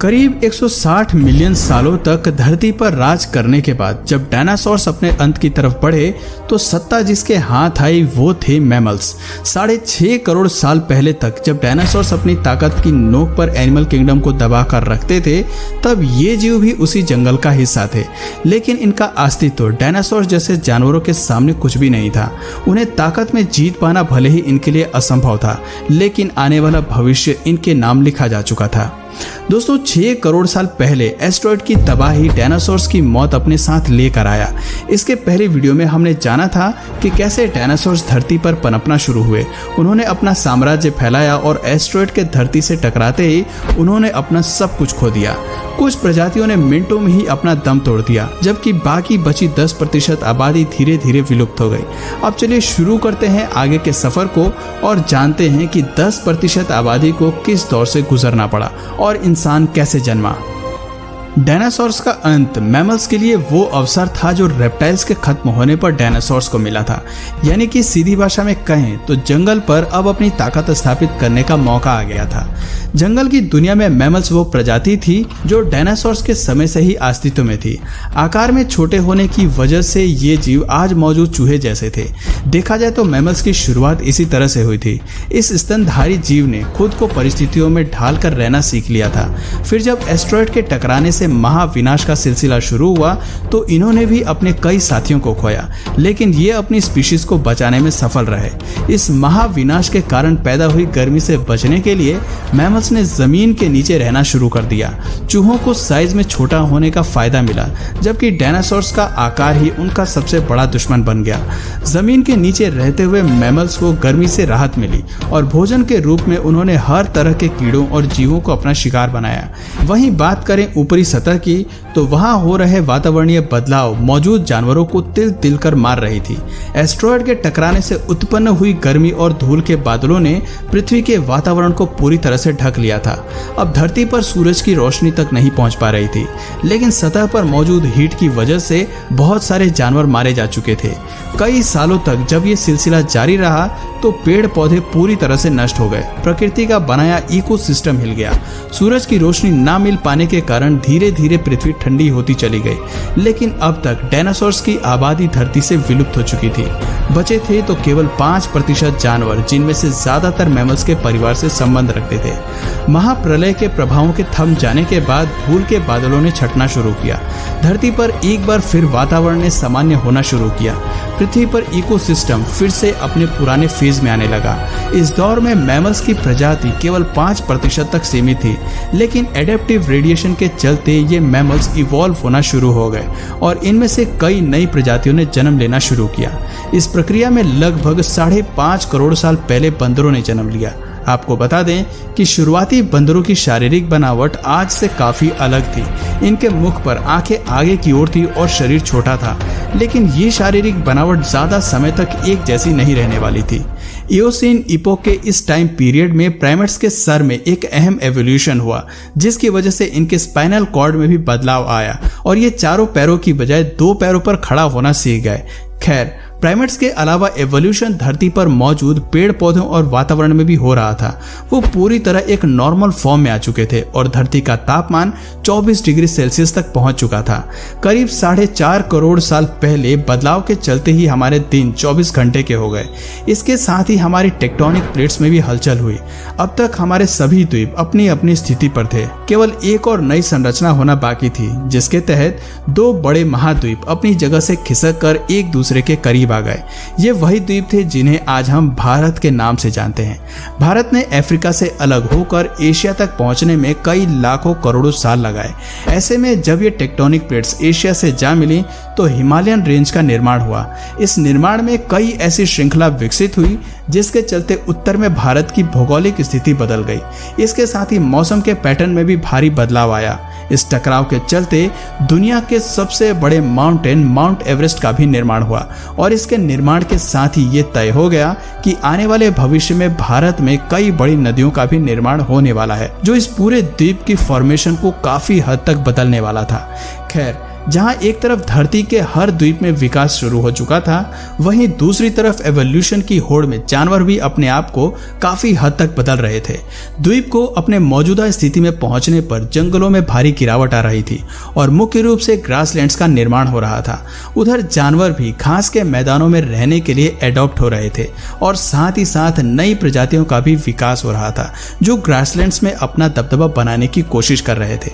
करीब 160 मिलियन सालों तक धरती पर राज करने के बाद जब डायनासोर्स अपने अंत की तरफ बढ़े तो सत्ता जिसके हाथ आई वो थे मैमल्स। 6.5 करोड़ साल पहले तक जब डायनासोर्स अपनी ताकत की नोक पर एनिमल किंगडम को दबा कर रखते थे तब ये जीव भी उसी जंगल का हिस्सा थे, लेकिन इनका अस्तित्व डायनासोर्स जैसे जानवरों के सामने कुछ भी नहीं था। उन्हें ताकत में जीत पाना भले ही इनके लिए असंभव था, लेकिन आने वाला भविष्य इनके नाम लिखा जा चुका था। दोस्तों 6 करोड़ साल पहले एस्टेरॉयड की तबाही डायनासोर्स की मौत अपने साथ लेकर आया। इसके पहले वीडियो में हमने जाना था कि कैसे डायनासोर्स धरती पर पनपना शुरू हुए। उन्होंने अपना साम्राज्य फैलाया और एस्टेरॉयड के धरती से टकराते ही उन्होंने अपना सब कुछ खो दिया। कुछ प्रजातियों ने मिनटों में ही अपना दम तोड़ दिया, जबकि बाकी बची 10% आबादी धीरे धीरे विलुप्त हो गई। अब चलिए शुरू करते हैं आगे के सफर को और जानते हैं कि 10% आबादी को किस दौर से गुजरना पड़ा और इंसान कैसे जन्मा। डायनासोर्स का अंत मैमल्स के लिए वो अवसर था जो रेप्टाइल्स के खत्म होने पर डायनासोर्स को मिला था। यानी कि सीधी भाषा में कहें तो जंगल पर अब अपनी ताकत स्थापित करने का मौका आ गया था। जंगल की दुनिया में मैमल्स वो प्रजाति थी जो डायनासोर्स के समय से ही अस्तित्व में थी। आकार में छोटे होने की वजह से ये जीव आज मौजूद चूहे जैसे थे। देखा जाए तो मैमल्स की शुरुआत इसी तरह से हुई थी। इस स्तनधारी जीव ने खुद को परिस्थितियों में ढाल कर रहना सीख लिया था। फिर जब एस्टेरॉयड के टकराने से महाविनाश का सिलसिला शुरू हुआ तो इन्होंने भी अपने कई साथियों को खोया, लेकिन ये अपनी स्पीशीज को बचाने में सफल रहे। इस महाविनाश के कारण पैदा हुई गर्मी से बचने के लिए मैमल्स ने जमीन के नीचे रहना शुरू कर दिया। चूहों को साइज में छोटा होने का फायदा मिला, जबकि डायनासोर्स का आकार ही उनका सबसे बड़ा दुश्मन बन गया। जमीन के नीचे रहते हुए मैमल्स को गर्मी से राहत मिली और भोजन के रूप में उन्होंने हर तरह के कीड़ों और जीवों को अपना शिकार बनाया। वहीं बात करें ऊपरी सतह की तो वहां हो रहे वातावरणीय बदलाव मौजूद जानवरों को तिल तिल कर मार रही थी। एस्टेरॉयड के टकराने से उत्पन्न हुई गर्मी और धूल के बादलों ने पृथ्वी के वातावरण को पूरी तरह से ढक लिया था। अब धरती पर सूरज की रोशनी तक नहीं पहुंच पा रही थी, लेकिन सतह पर मौजूद हीट की वजह से बहुत सारे जानवर मारे जा चुके थे। कई सालों तक जब ये सिलसिला जारी रहा तो पेड़ पौधे पूरी तरह से नष्ट हो गए। प्रकृति का बनाया इकोसिस्टम हिल गया। सूरज की रोशनी ना मिल पाने के कारण धीरे धीरे पृथ्वी ठंडी होती चली गई, लेकिन अब तक डायनासोर्स की आबादी धरती से विलुप्त हो चुकी थी। बचे थे तो केवल 5% जानवर, जिनमें से ज्यादातर मैमल्स के परिवार से संबंध रखते थे। महाप्रलय के प्रभावों के थम जाने के बाद धूल के बादलों ने छटना शुरू किया। धरती पर एक बार फिर वातावरण ने सामान्य होना शुरू किया। पृथ्वी पर इकोसिस्टम फिर से अपने पुराने फेज में आने लगा। इस दौर में मैमल्स की प्रजाति केवल 5% तक सीमित थी, लेकिन एडेप्टिव रेडिएशन के चलते ये मैमल्स इवॉल्व होना शुरू हो गए और इनमें से कई नई प्रजातियों ने जन्म लेना शुरू किया। इस प्रक्रिया में लगभग 5.5 करोड़ साल पहले बंदरों ने जन्म लिया। आपको बता दें कि शुरुआती बंदरों की शारीरिक बनावट आज से काफी अलग थी। इनके मुख पर आंखें आगे की ओर थी और शरीर छोटा था, लेकिन ये शारीरिक बनावट ज्यादा समय तक एक जैसी नहीं रहने वाली थी। इयोसीन इपोक के इस टाइम पीरियड में प्राइमेट्स के सर में एक अहम एवोल्यूशन हुआ, जिसकी वजह से इनके स्पाइनल कॉर्ड में भी बदलाव आया और ये चारों पैरों की बजाय 2 पैरों पर खड़ा होना सीख गए। खैर, प्राइमेट्स के अलावा एवोल्यूशन धरती पर मौजूद पेड़ पौधों और वातावरण में भी हो रहा था। वो पूरी तरह एक नॉर्मल फॉर्म में आ चुके थे और धरती का तापमान 24 डिग्री सेल्सियस तक पहुंच चुका था। करीब 4.5 करोड़ साल पहले बदलाव के चलते ही हमारे दिन 24 घंटे के हो गए। इसके साथ ही हमारी टेक्टोनिक प्लेट्स में भी हलचल हुई। अब तक हमारे सभी द्वीप अपनी अपनी स्थिति पर थे। केवल एक और नई संरचना होना बाकी थी, जिसके तहत 2 बड़े महाद्वीप अपनी जगह से खिसक कर एक दूसरे के करीब आ गए। ये वही द्वीप थे जिन्हें आज हम भारत के नाम से जानते हैं। भारत ने अफ्रीका से अलग होकर एशिया तक पहुंचने में कई लाखों करोड़ों साल लगाए। ऐसे में जब ये टेक्टोनिक प्लेट्स एशिया से जा मिली तो हिमालयन रेंज का निर्माण हुआ। इस निर्माण में कई ऐसी श्रृंखला विकसित हुई जिसके चलते उत्तर में भारत की भौगोलिक स्थिति बदल गई। इसके साथ ही मौसम के पैटर्न में भी भारी बदलाव आया। इस टकराव के चलते दुनिया के सबसे बड़े माउंटेन माउंट एवरेस्ट का भी निर्माण हुआ और इसके निर्माण के साथ ही ये तय हो गया कि आने वाले भविष्य में भारत में कई बड़ी नदियों का भी निर्माण होने वाला है, जो इस पूरे द्वीप की फॉर्मेशन को काफी हद तक बदलने वाला था। खैर, जहां एक तरफ धरती के हर द्वीप में विकास शुरू हो चुका था, वहीं दूसरी तरफ एवोल्यूशन की होड़ में जानवर भी अपने आप को काफी हद तक बदल रहे थे। द्वीप को अपने मौजूदा स्थिति में पहुंचने पर जंगलों में भारी गिरावट आ रही थी और मुख्य रूप से ग्रासलैंड्स का निर्माण हो रहा था। उधर जानवर भी घास के मैदानों में रहने के लिए एडॉप्ट हो रहे थे और साथ ही साथ नई प्रजातियों का भी विकास हो रहा था जो ग्रासलैंड्स में अपना दबदबा बनाने की कोशिश कर रहे थे।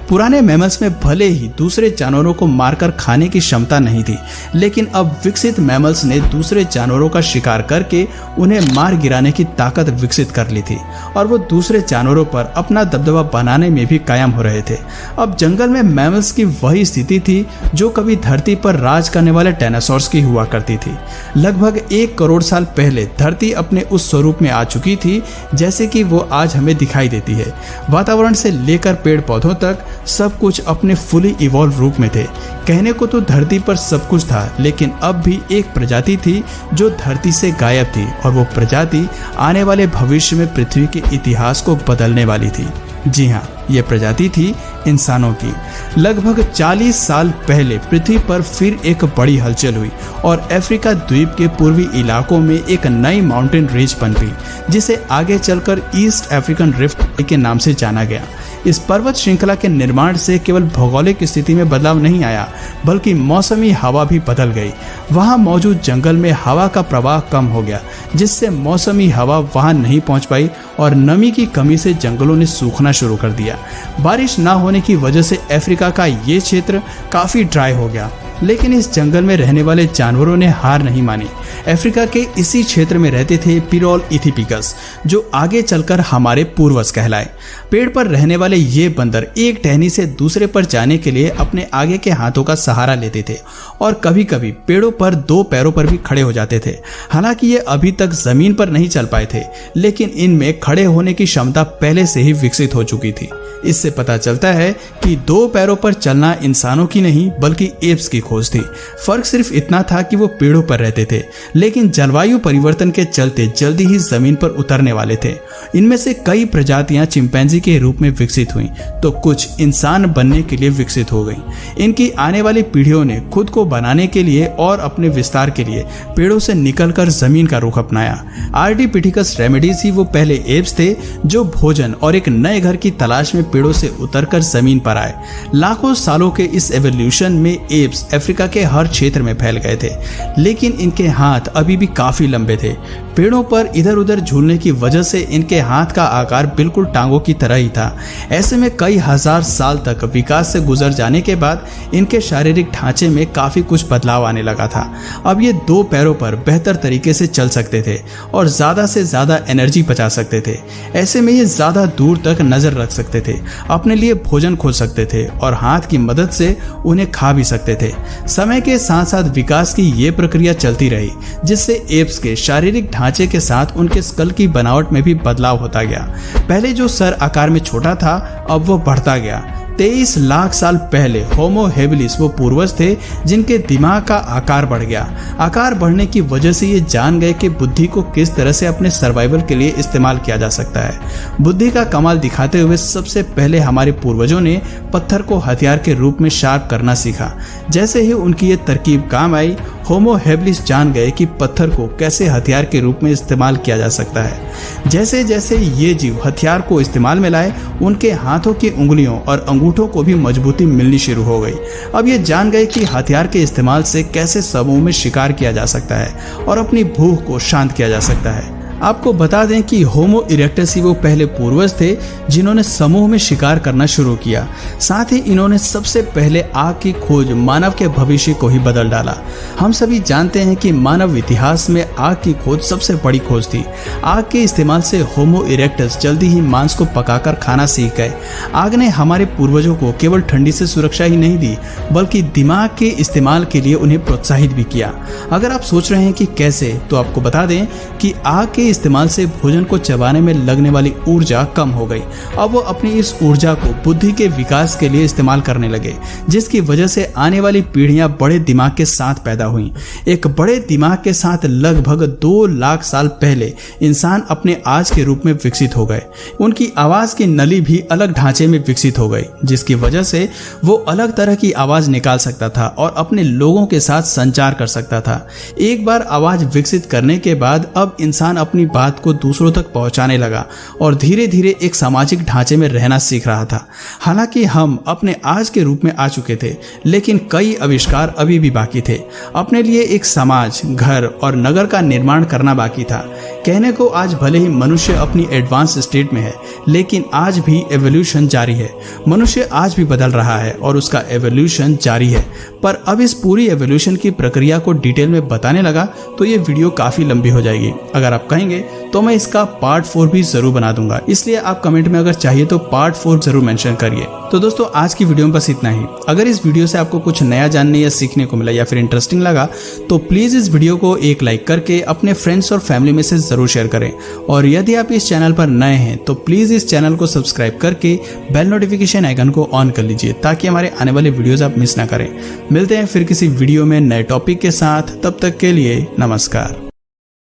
पुराने मैमल्स में भले ही दूसरे जानवरों को मारकर खाने की क्षमता नहीं थी, लेकिन अब विकसित मैमल्स ने दूसरे जानवरों का शिकार करके उन्हें मार गिराने की ताकत विकसित कर ली थी और वो दूसरे जानवरों पर अपना दबदबा बनाने में भी कायम हो रहे थे। अब जंगल में मैमल्स की वही स्थिति थी जो कभी धरती पर राज करने वाले डायनासोर्स की हुआ करती थी। लगभग 1 करोड़ साल पहले धरती अपने उस स्वरूप में आ चुकी थी जैसे कि वो आज हमें दिखाई देती है। वातावरण से लेकर पेड़ पौधों तक सब कुछ अपने फुली इवॉल्व रूप में थे। कहने को तो धरती पर सब कुछ था, लेकिन अब भी एक प्रजाति थी जो धरती से गायब थी और वो प्रजाति आने वाले भविष्य में पृथ्वी के इतिहास को बदलने वाली थी। जी हाँ, ये प्रजाति थी इंसानों की। लगभग 40 साल पहले पृथ्वी पर फिर एक बड़ी हलचल हुई और अफ्रीका द्वीप के पूर्वी इलाकों में एक नई माउंटेन रेंज पनपी जिसे आगे चलकर ईस्ट अफ्रीकन रिफ्ट के नाम से जाना गया। इस पर्वत श्रृंखला के निर्माण से केवल भौगोलिक स्थिति में बदलाव नहीं आया, बल्कि मौसमी हवा भी बदल गई। वहां मौजूद जंगल में हवा का प्रवाह कम हो गया, जिससे मौसमी हवा वहां नहीं पहुंच पाई और नमी की कमी से जंगलों ने सूखना शुरू कर दिया। बारिश न होने की वजह से अफ्रीका का ये क्षेत्र काफी ड्राई हो गया, लेकिन इस जंगल में रहने वाले जानवरों ने हार नहीं मानी। अफ्रीका के इसी क्षेत्र में रहते थे पिरोल इथिपिकस, जो आगे चलकर हमारे पूर्वज कहलाए। पेड़ पर रहने वाले ये बंदर एक टहनी से दूसरे पर जाने के लिए अपने आगे के हाथों का सहारा लेते थे और कभी कभी पेड़ों पर 2 पैरों पर भी खड़े हो जाते थे। हालांकि ये अभी तक जमीन पर नहीं चल पाए थे, लेकिन इनमें खड़े होने की क्षमता पहले से ही विकसित हो चुकी थी। इससे पता चलता है कि 2 पैरों पर चलना इंसानों की नहीं बल्कि एप्स की खोज थी। फर्क सिर्फ इतना था कि वो पेड़ों पर रहते थे, लेकिन जलवायु परिवर्तन के चलते जल्दी ही जमीन पर उतरने वाले थे। इनमें से कई प्रजातियां चिंपैंजी के रूप में विकसित हुईं, तो कुछ इंसान बनने के लिए विकसित हो गईं। इनकी आने वाली पीढ़ियों ने खुद को बनाने के लिए और अपने विस्तार के लिए पेड़ों से निकलकर जमीन का रुख अपनाया। आर्डिपिथिकस रेमेडीज ही वो पहले एप्स थे जो भोजन और एक नए घर की तलाश में पेड़ों से उतरकर जमीन पर आए। लाखों सालों के इस एवोल्यूशन में एप्स अफ्रीका के हर क्षेत्र में फैल गए थे, लेकिन इनके हाथ अभी भी काफी लंबे थे। पेड़ों पर इधर उधर झूलने की वजह से इनके हाथ का आकार बिल्कुल टांगों की तरह ही था। ऐसे में कई हजार साल तक विकास से गुजर जाने के बाद इनके शारीरिक ढांचे में काफी कुछ बदलाव आने लगा था। अब ये 2 पैरों पर बेहतर तरीके से चल सकते थे और ज्यादा से ज्यादा एनर्जी बचा सकते थे। ऐसे में ये ज्यादा दूर तक नजर रख सकते थे, अपने लिए भोजन खोज सकते थे और हाथ की मदद से उन्हें खा भी सकते थे। समय के साथ साथ विकास की ये प्रक्रिया चलती रही, जिससे एप्स के शारीरिक ढांचे के साथ उनके स्कल की बनावट में भी बदलाव होता गया। पहले जो सर आकार में छोटा था, अब वो बढ़ता गया। 23 लाख साल पहले होमो हेबिलिस वो पूर्वज थे जिनके दिमाग का आकार बढ़ गया। आकार बढ़ने की वजह से ये जान गए कि बुद्धि को किस तरह से अपने सर्वाइवल के लिए इस्तेमाल किया जा सकता है। बुद्धि का कमाल दिखाते हुए सबसे पहले हमारे पूर्वजों ने पत्थर को हथियार के रूप में शार्प करना सीखा। जैसे ही उनकी ये तरकीब काम आई, होमो हेबिलिस जान गए कि पत्थर को कैसे हथियार के रूप में इस्तेमाल किया जा सकता है। जैसे जैसे ये जीव हथियार को इस्तेमाल में लाए, उनके हाथों की उंगलियों और अंगूठों को भी मजबूती मिलनी शुरू हो गई। अब ये जान गए कि हथियार के इस्तेमाल से कैसे समूह में शिकार किया जा सकता है और अपनी भूख को शांत किया जा सकता है। आपको बता दें कि होमो इरेक्टस ही वो पहले पूर्वज थे जिन्होंने समूह में शिकार करना शुरू किया। साथ ही इन्होंने सबसे पहले आग की खोज मानव के भविष्य को ही बदल डाला। हम सभी जानते हैं कि मानव इतिहास में आग की खोज सबसे बड़ी खोज थी। आग के इस्तेमाल से होमो इरेक्टस जल्दी ही मांस को पकाकर खाना सीख गए। आग ने हमारे पूर्वजों को केवल ठंडी से सुरक्षा ही नहीं दी, बल्कि दिमाग के इस्तेमाल के लिए उन्हें प्रोत्साहित भी किया। अगर आप सोच रहे हैं कि कैसे, तो आपको बता दें कि आग के इस्तेमाल से भोजन को चबाने में लगने वाली ऊर्जा कम हो गई। अब वो अपनी इस ऊर्जा को बुद्धि के विकास के लिए इस्तेमाल करने लगे, जिसकी वजह से आने वाली पीढ़ियां बड़े दिमाग के साथ पैदा हुई। एक बड़े दिमाग के साथ लगभग 2 लाख साल पहले इंसान अपने आज के रूप में विकसित हो गए। उनकी आवाज की नली भी अलग ढांचे में विकसित हो गई, जिसकी वजह से वो अलग तरह की आवाज निकाल सकता था और अपने लोगों के साथ संचार कर सकता था। एक बार आवाज विकसित करने के बाद अब इंसान अपनी बात को दूसरों तक पहुंचाने लगा और धीरे धीरे एक सामाजिक ढांचे में रहना सीख रहा था। हालांकि हम अपने आज के रूप में आ चुके थे, लेकिन कई आविष्कार अभी भी बाकी थे। अपने लिए एक समाज, घर और नगर का निर्माण करना बाकी था। कहने को आज भले ही मनुष्य अपनी एडवांस स्टेट में है, लेकिन आज भी एवोल्यूशन जारी है। मनुष्य आज भी बदल रहा है और उसका एवोल्यूशन जारी है। पर अब इस पूरी एवोल्यूशन की प्रक्रिया को डिटेल में बताने लगा तो ये वीडियो काफी लंबी हो जाएगी। अगर आप कहेंगे तो मैं इसका पार्ट 4 भी जरूर बना दूंगा, इसलिए आप कमेंट में अगर चाहिए तो पार्ट 4 जरूर मेंशन करिए। तो दोस्तों, आज की वीडियो में बस इतना ही। अगर इस वीडियो से आपको कुछ नया जानने या सीखने को मिला या फिर इंटरेस्टिंग लगा तो प्लीज इस वीडियो को एक लाइक करके अपने फ्रेंड्स और फैमिली में से जरूर शेयर करें। और यदि आप इस चैनल पर नए हैं तो प्लीज इस चैनल को सब्सक्राइब करके बेल नोटिफिकेशन आइकन को ऑन कर लीजिए, ताकि हमारे आने वाले वीडियोस आप मिस ना करें। मिलते हैं फिर किसी वीडियो में नए टॉपिक के साथ, तब तक के लिए नमस्कार।